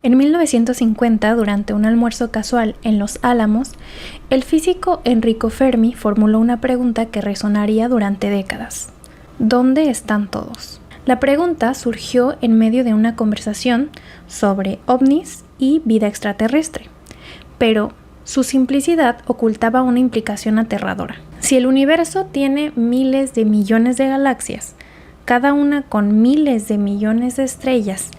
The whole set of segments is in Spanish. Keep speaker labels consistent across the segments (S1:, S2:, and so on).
S1: En 1950, durante un almuerzo casual en Los Álamos, el físico Enrico Fermi formuló una pregunta que resonaría durante décadas. ¿Dónde están todos? La pregunta surgió en medio de una conversación sobre ovnis y vida extraterrestre, pero su simplicidad ocultaba una implicación aterradora. Si el universo tiene miles de millones de galaxias, cada una con miles de millones de estrellas,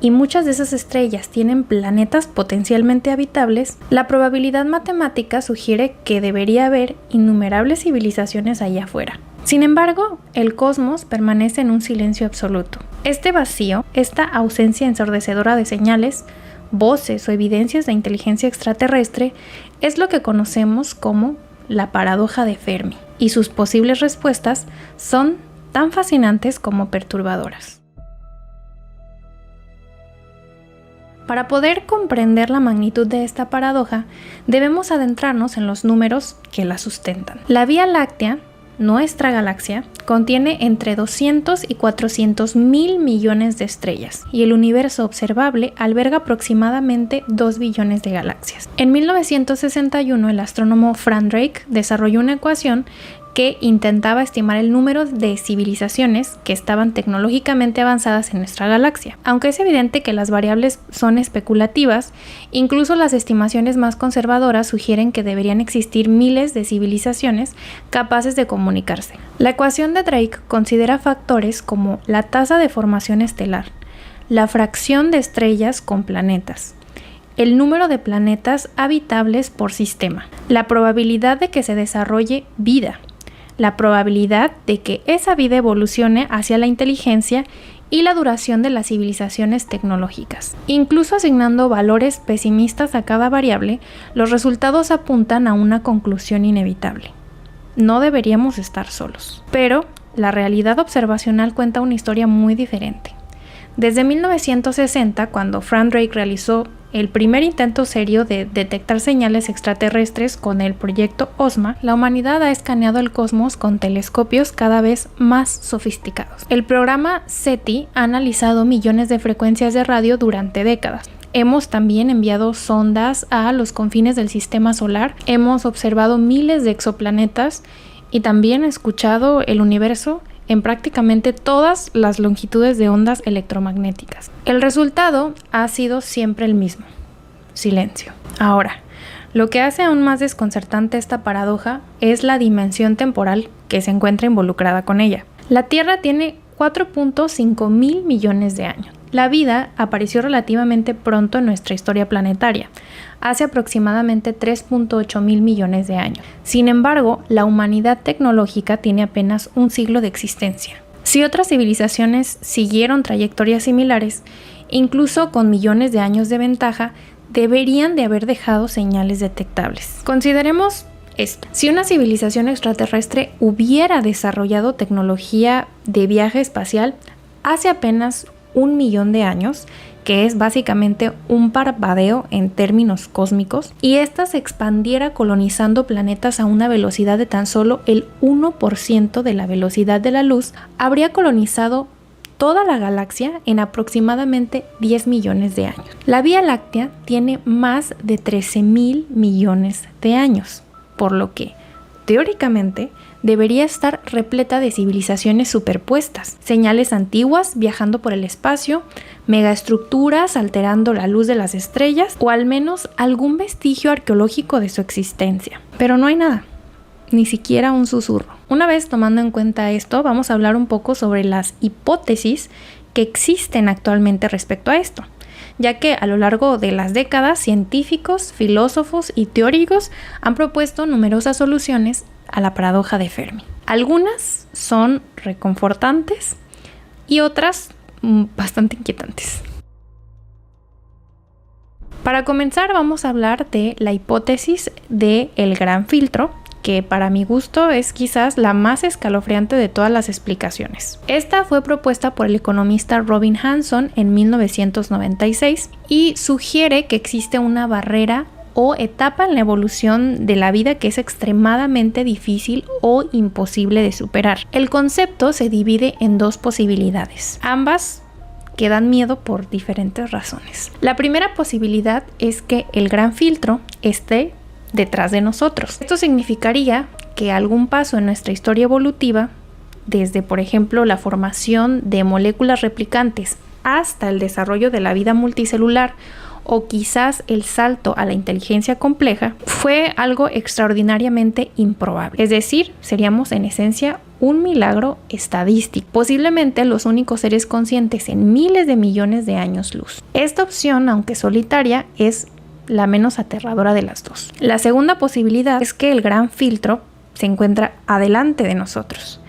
S1: y muchas de esas estrellas tienen planetas potencialmente habitables, la probabilidad matemática sugiere que debería haber innumerables civilizaciones allá afuera. Sin embargo, el cosmos permanece en un silencio absoluto. Este vacío, esta ausencia ensordecedora de señales, voces o evidencias de inteligencia extraterrestre, es lo que conocemos como la paradoja de Fermi, y sus posibles respuestas son tan fascinantes como perturbadoras. Para poder comprender la magnitud de esta paradoja, debemos adentrarnos en los números que la sustentan. La Vía Láctea, nuestra galaxia, contiene entre 200 y 400 mil millones de estrellas, y el universo observable alberga aproximadamente 2 billones de galaxias. En 1961, el astrónomo Frank Drake desarrolló una ecuación que intentaba estimar el número de civilizaciones que estaban tecnológicamente avanzadas en nuestra galaxia. Aunque es evidente que las variables son especulativas, incluso las estimaciones más conservadoras sugieren que deberían existir miles de civilizaciones capaces de comunicarse. La ecuación de Drake considera factores como la tasa de formación estelar, la fracción de estrellas con planetas, el número de planetas habitables por sistema, la probabilidad de que se desarrolle vida, la probabilidad de que esa vida evolucione hacia la inteligencia y la duración de las civilizaciones tecnológicas. Incluso asignando valores pesimistas a cada variable, los resultados apuntan a una conclusión inevitable. No deberíamos estar solos. Pero la realidad observacional cuenta una historia muy diferente. Desde 1960, cuando Frank Drake realizó el primer intento serio de detectar señales extraterrestres con el proyecto OSMA, la humanidad ha escaneado el cosmos con telescopios cada vez más sofisticados. El programa SETI ha analizado millones de frecuencias de radio durante décadas. Hemos también enviado sondas a los confines del sistema solar, hemos observado miles de exoplanetas y también escuchado el universo en prácticamente todas las longitudes de ondas electromagnéticas. El resultado ha sido siempre el mismo: silencio. Ahora, lo que hace aún más desconcertante esta paradoja es la dimensión temporal que se encuentra involucrada con ella. La Tierra tiene 4.5 mil millones de años. La vida apareció relativamente pronto en nuestra historia planetaria, hace aproximadamente 3.8 mil millones de años. Sin embargo, la humanidad tecnológica tiene apenas un siglo de existencia. Si otras civilizaciones siguieron trayectorias similares, incluso con millones de años de ventaja, deberían de haber dejado señales detectables. Consideremos esto: si una civilización extraterrestre hubiera desarrollado tecnología de viaje espacial hace apenas 1 millón de años, que es básicamente un parpadeo en términos cósmicos, y ésta se expandiera colonizando planetas a una velocidad de tan solo el 1% de la velocidad de la luz, habría colonizado toda la galaxia en aproximadamente 10 millones de años. La Vía Láctea tiene más de 13 mil millones de años, por lo que, teóricamente, debería estar repleta de civilizaciones superpuestas, señales antiguas viajando por el espacio, megaestructuras alterando la luz de las estrellas, o al menos algún vestigio arqueológico de su existencia. Pero no hay nada, ni siquiera un susurro. Una vez tomando en cuenta esto, vamos a hablar un poco sobre las hipótesis que existen actualmente respecto a esto, ya que a lo largo de las décadas científicos, filósofos y teóricos han propuesto numerosas soluciones a la paradoja de Fermi. Algunas son reconfortantes y otras bastante inquietantes. Para comenzar, vamos a hablar de la hipótesis del gran filtro, que para mi gusto es quizás la más escalofriante de todas las explicaciones. Esta fue propuesta por el economista Robin Hanson en 1996 y sugiere que existe una barrera o etapa en la evolución de la vida que es extremadamente difícil o imposible de superar. El concepto se divide en dos posibilidades, ambas que dan miedo por diferentes razones. La primera posibilidad es que el gran filtro esté detrás de nosotros. Esto significaría que algún paso en nuestra historia evolutiva, desde por ejemplo la formación de moléculas replicantes hasta el desarrollo de la vida multicelular o quizás el salto a la inteligencia compleja, fue algo extraordinariamente improbable. Es decir, seríamos en esencia un milagro estadístico, posiblemente los únicos seres conscientes en miles de millones de años luz. Esta opción, aunque solitaria, es la menos aterradora de las dos. La segunda posibilidad es que el gran filtro se encuentra adelante de nosotros.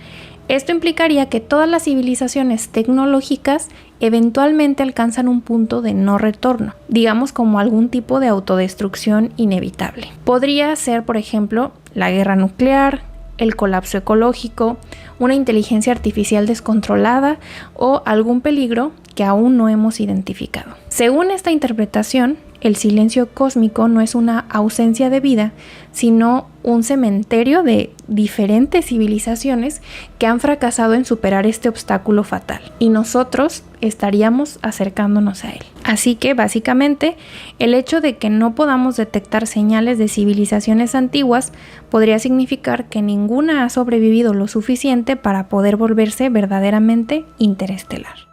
S1: Esto implicaría que todas las civilizaciones tecnológicas eventualmente alcanzan un punto de no retorno, digamos como algún tipo de autodestrucción inevitable. Podría ser, por ejemplo, la guerra nuclear, el colapso ecológico, una inteligencia artificial descontrolada o algún peligro que aún no hemos identificado. Según esta interpretación, el silencio cósmico no es una ausencia de vida, sino un cementerio de diferentes civilizaciones que han fracasado en superar este obstáculo fatal, y nosotros estaríamos acercándonos a él. Así que básicamente el hecho de que no podamos detectar señales de civilizaciones antiguas podría significar que ninguna ha sobrevivido lo suficiente para poder volverse verdaderamente interestelar.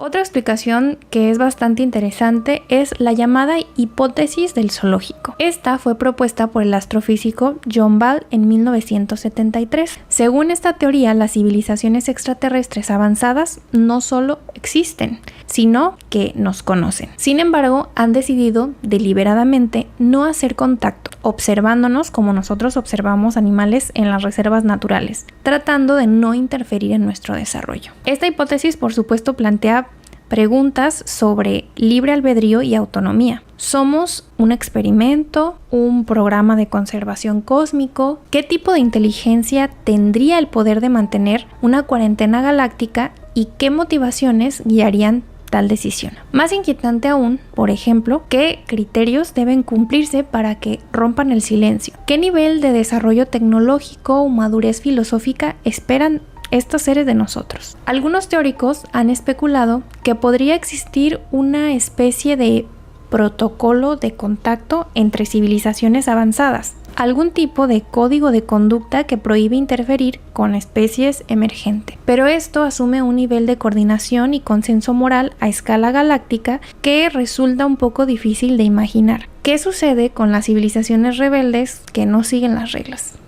S1: Otra explicación que es bastante interesante es la llamada hipótesis del zoológico. Esta fue propuesta por el astrofísico John Ball en 1973. Según esta teoría, las civilizaciones extraterrestres avanzadas no solo existen, sino que nos conocen. Sin embargo, han decidido deliberadamente no hacer contacto, observándonos como nosotros observamos animales en las reservas naturales, tratando de no interferir en nuestro desarrollo. Esta hipótesis, por supuesto, plantea preguntas sobre libre albedrío y autonomía. ¿Somos un experimento? ¿Un programa de conservación cósmico? ¿Qué tipo de inteligencia tendría el poder de mantener una cuarentena galáctica y qué motivaciones guiarían tal decisión? Más inquietante aún, por ejemplo, ¿qué criterios deben cumplirse para que rompan el silencio? ¿Qué nivel de desarrollo tecnológico o madurez filosófica esperan estos seres de nosotros? Algunos teóricos han especulado que podría existir una especie de protocolo de contacto entre civilizaciones avanzadas, algún tipo de código de conducta que prohíbe interferir con especies emergentes. Pero esto asume un nivel de coordinación y consenso moral a escala galáctica que resulta un poco difícil de imaginar. ¿Qué sucede con las civilizaciones rebeldes que no siguen las reglas?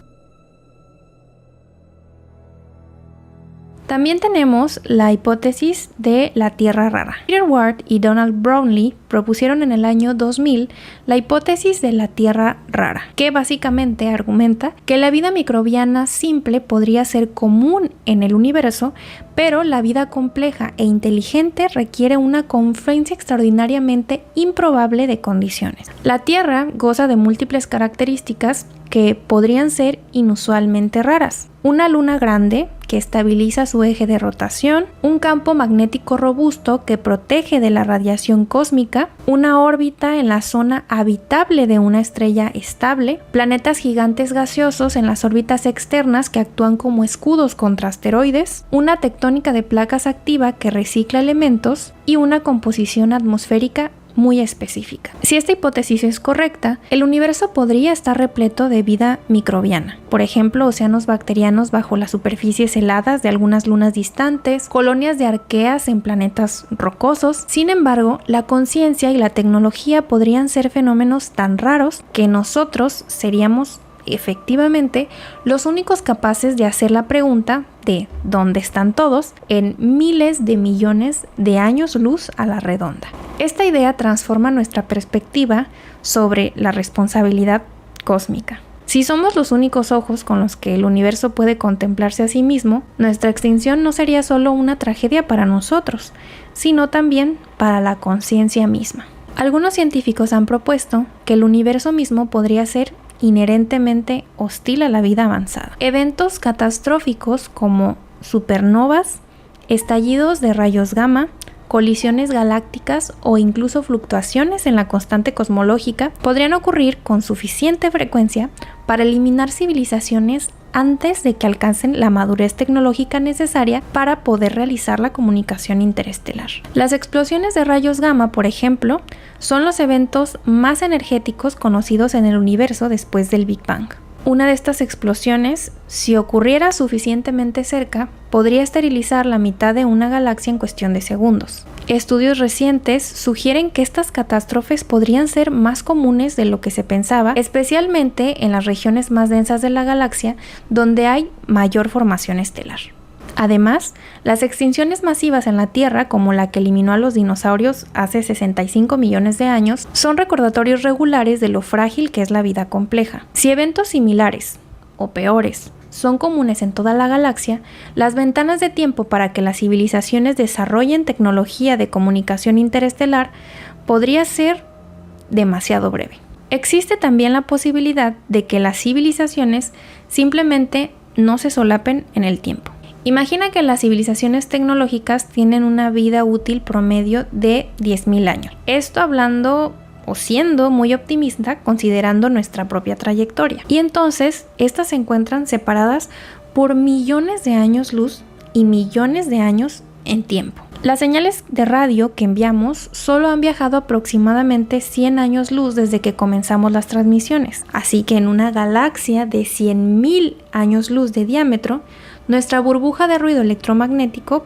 S1: También tenemos la hipótesis de la Tierra rara. Peter Ward y Donald Brownlee propusieron en el año 2000 la hipótesis de la Tierra rara, que básicamente argumenta que la vida microbiana simple podría ser común en el universo, pero la vida compleja e inteligente requiere una confluencia extraordinariamente improbable de condiciones. La Tierra goza de múltiples características que podrían ser inusualmente raras. Una luna grande que estabiliza su eje de rotación, un campo magnético robusto que protege de la radiación cósmica, una órbita en la zona habitable de una estrella estable, planetas gigantes gaseosos en las órbitas externas que actúan como escudos contra asteroides, una tectónica de placas activa que recicla elementos y una composición atmosférica muy específica. Si esta hipótesis es correcta, el universo podría estar repleto de vida microbiana. Por ejemplo, océanos bacterianos bajo las superficies heladas de algunas lunas distantes, colonias de arqueas en planetas rocosos. Sin embargo, la conciencia y la tecnología podrían ser fenómenos tan raros que nosotros seríamos efectivamente los únicos capaces de hacer la pregunta de ¿dónde están todos? En miles de millones de años luz a la redonda. Esta idea transforma nuestra perspectiva sobre la responsabilidad cósmica. Si somos los únicos ojos con los que el universo puede contemplarse a sí mismo, nuestra extinción no sería solo una tragedia para nosotros, sino también para la conciencia misma. Algunos científicos han propuesto que el universo mismo podría ser inherentemente hostil a la vida avanzada. Eventos catastróficos como supernovas, estallidos de rayos gamma, colisiones galácticas o incluso fluctuaciones en la constante cosmológica podrían ocurrir con suficiente frecuencia para eliminar civilizaciones antes de que alcancen la madurez tecnológica necesaria para poder realizar la comunicación interestelar. Las explosiones de rayos gamma, por ejemplo, son los eventos más energéticos conocidos en el universo después del Big Bang. Una de estas explosiones, si ocurriera suficientemente cerca, podría esterilizar la mitad de una galaxia en cuestión de segundos. Estudios recientes sugieren que estas catástrofes podrían ser más comunes de lo que se pensaba, especialmente en las regiones más densas de la galaxia, donde hay mayor formación estelar. Además, las extinciones masivas en la Tierra, como la que eliminó a los dinosaurios hace 65 millones de años, son recordatorios regulares de lo frágil que es la vida compleja. Si eventos similares, o peores, son comunes en toda la galaxia, las ventanas de tiempo para que las civilizaciones desarrollen tecnología de comunicación interestelar podría ser demasiado breve. Existe también la posibilidad de que las civilizaciones simplemente no se solapen en el tiempo. Imagina que las civilizaciones tecnológicas tienen una vida útil promedio de 10.000 años. Esto hablando o siendo muy optimista considerando nuestra propia trayectoria. Y entonces, estas se encuentran separadas por millones de años luz y millones de años en tiempo. Las señales de radio que enviamos solo han viajado aproximadamente 100 años luz desde que comenzamos las transmisiones. Así que en una galaxia de 100.000 años luz de diámetro, nuestra burbuja de ruido electromagnético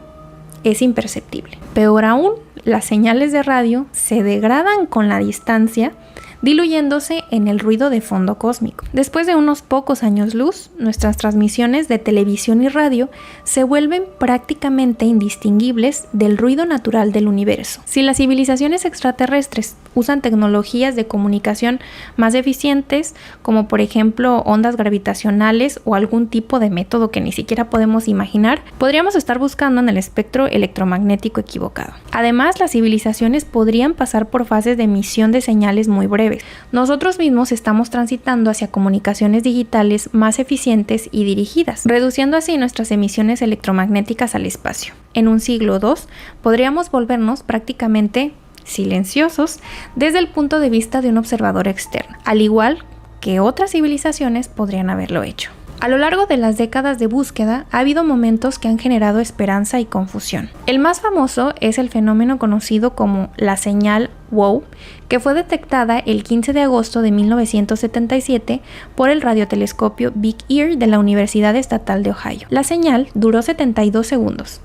S1: es imperceptible. Peor aún, las señales de radio se degradan con la distancia, diluyéndose en el ruido de fondo cósmico. Después de unos pocos años luz, nuestras transmisiones de televisión y radio se vuelven prácticamente indistinguibles del ruido natural del universo. Si las civilizaciones extraterrestres usan tecnologías de comunicación más eficientes, como por ejemplo ondas gravitacionales o algún tipo de método que ni siquiera podemos imaginar, podríamos estar buscando en el espectro electromagnético equivocado. Además, las civilizaciones podrían pasar por fases de emisión de señales muy breves. Nosotros mismos estamos transitando hacia comunicaciones digitales más eficientes y dirigidas, reduciendo así nuestras emisiones electromagnéticas al espacio. En un siglo II podríamos volvernos prácticamente silenciosos desde el punto de vista de un observador externo, al igual que otras civilizaciones podrían haberlo hecho. A lo largo de las décadas de búsqueda ha habido momentos que han generado esperanza y confusión. El más famoso es el fenómeno conocido como la señal WOW, que fue detectada el 15 de agosto de 1977 por el radiotelescopio Big Ear de la Universidad Estatal de Ohio. La señal duró 72 segundos,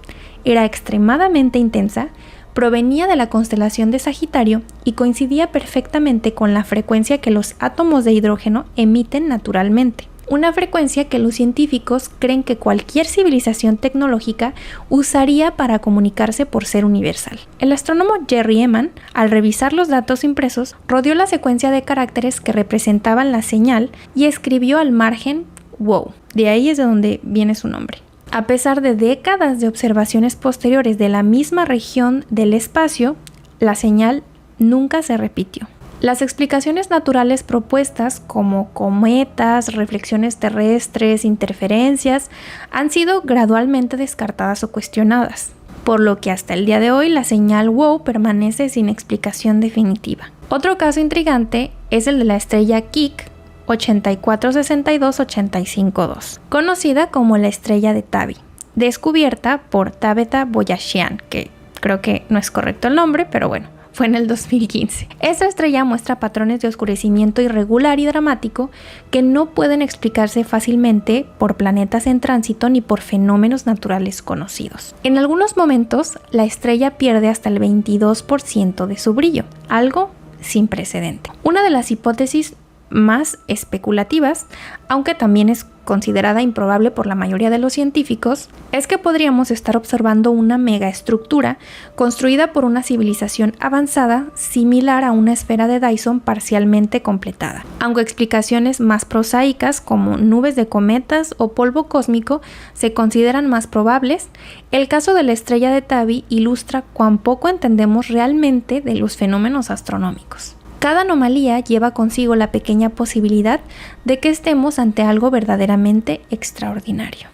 S1: era extremadamente intensa, provenía de la constelación de Sagitario y coincidía perfectamente con la frecuencia que los átomos de hidrógeno emiten naturalmente. Una frecuencia que los científicos creen que cualquier civilización tecnológica usaría para comunicarse por ser universal. El astrónomo Jerry Ehman, al revisar los datos impresos, rodeó la secuencia de caracteres que representaban la señal y escribió al margen WOW. De ahí es de donde viene su nombre. A pesar de décadas de observaciones posteriores de la misma región del espacio, la señal nunca se repitió. Las explicaciones naturales propuestas como cometas, reflexiones terrestres, interferencias, han sido gradualmente descartadas o cuestionadas, por lo que hasta el día de hoy la señal WOW permanece sin explicación definitiva. Otro caso intrigante es el de la estrella Kik 8462-852, conocida como la estrella de Tabi, descubierta por Tabitha Boyajian, que creo que no es correcto el nombre, pero bueno, fue en el 2015. Esta estrella muestra patrones de oscurecimiento irregular y dramático que no pueden explicarse fácilmente por planetas en tránsito ni por fenómenos naturales conocidos. En algunos momentos, la estrella pierde hasta el 22% de su brillo, algo sin precedente. Una de las hipótesis más especulativas, aunque también es considerada improbable por la mayoría de los científicos, es que podríamos estar observando una megaestructura construida por una civilización avanzada similar a una esfera de Dyson parcialmente completada. Aunque explicaciones más prosaicas como nubes de cometas o polvo cósmico se consideran más probables, el caso de la estrella de Tabi ilustra cuán poco entendemos realmente de los fenómenos astronómicos. Cada anomalía lleva consigo la pequeña posibilidad de que estemos ante algo verdaderamente extraordinario.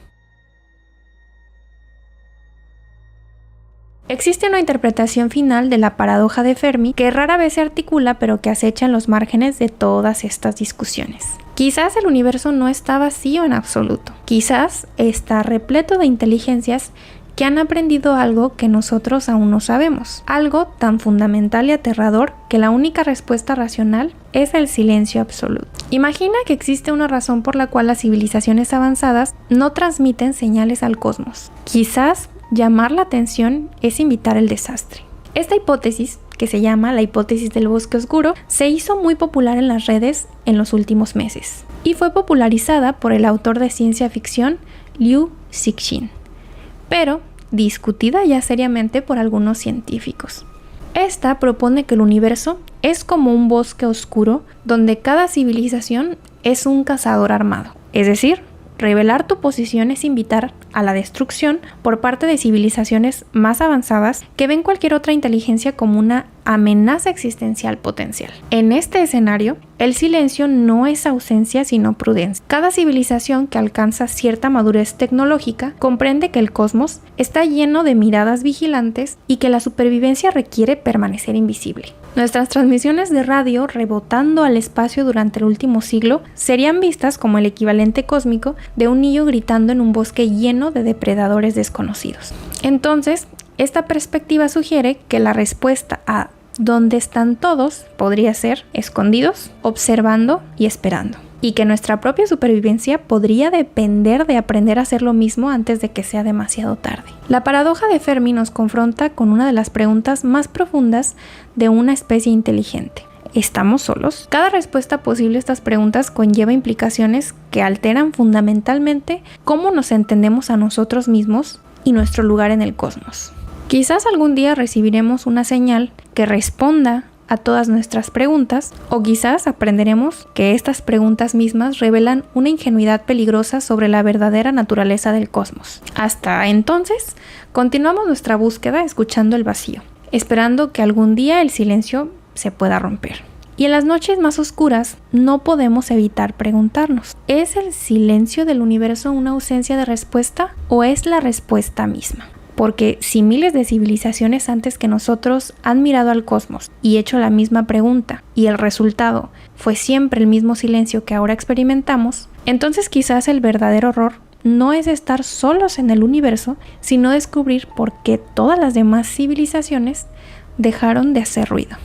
S1: Existe una interpretación final de la paradoja de Fermi que rara vez se articula, pero que acecha en los márgenes de todas estas discusiones. Quizás el universo no está vacío en absoluto. Quizás está repleto de inteligencias que han aprendido algo que nosotros aún no sabemos. Algo tan fundamental y aterrador que la única respuesta racional es el silencio absoluto. Imagina que existe una razón por la cual las civilizaciones avanzadas no transmiten señales al cosmos. Quizás llamar la atención es invitar el desastre. Esta hipótesis, que se llama la hipótesis del bosque oscuro, se hizo muy popular en las redes en los últimos meses y fue popularizada por el autor de ciencia ficción Liu Cixin, pero discutida ya seriamente por algunos científicos. Esta propone que el universo es como un bosque oscuro donde cada civilización es un cazador armado, es decir, revelar tu posición es invitar a la destrucción por parte de civilizaciones más avanzadas que ven cualquier otra inteligencia como una amenaza existencial potencial. En este escenario, el silencio no es ausencia sino prudencia. Cada civilización que alcanza cierta madurez tecnológica comprende que el cosmos está lleno de miradas vigilantes y que la supervivencia requiere permanecer invisible. Nuestras transmisiones de radio rebotando al espacio durante el último siglo serían vistas como el equivalente cósmico de un niño gritando en un bosque lleno de depredadores desconocidos. Entonces, esta perspectiva sugiere que la respuesta a ¿dónde están todos? Podría ser escondidos, observando y esperando. Y que nuestra propia supervivencia podría depender de aprender a hacer lo mismo antes de que sea demasiado tarde. La paradoja de Fermi nos confronta con una de las preguntas más profundas de una especie inteligente. ¿Estamos solos? Cada respuesta posible a estas preguntas conlleva implicaciones que alteran fundamentalmente cómo nos entendemos a nosotros mismos y nuestro lugar en el cosmos. Quizás algún día recibiremos una señal que responda a todas nuestras preguntas, o quizás aprenderemos que estas preguntas mismas revelan una ingenuidad peligrosa sobre la verdadera naturaleza del cosmos. Hasta entonces, continuamos nuestra búsqueda escuchando el vacío, esperando que algún día el silencio se pueda romper. Y en las noches más oscuras no podemos evitar preguntarnos, ¿es el silencio del universo una ausencia de respuesta o es la respuesta misma? Porque si miles de civilizaciones antes que nosotros han mirado al cosmos y hecho la misma pregunta y el resultado fue siempre el mismo silencio que ahora experimentamos, entonces quizás el verdadero horror no es estar solos en el universo, sino descubrir por qué todas las demás civilizaciones dejaron de hacer ruido.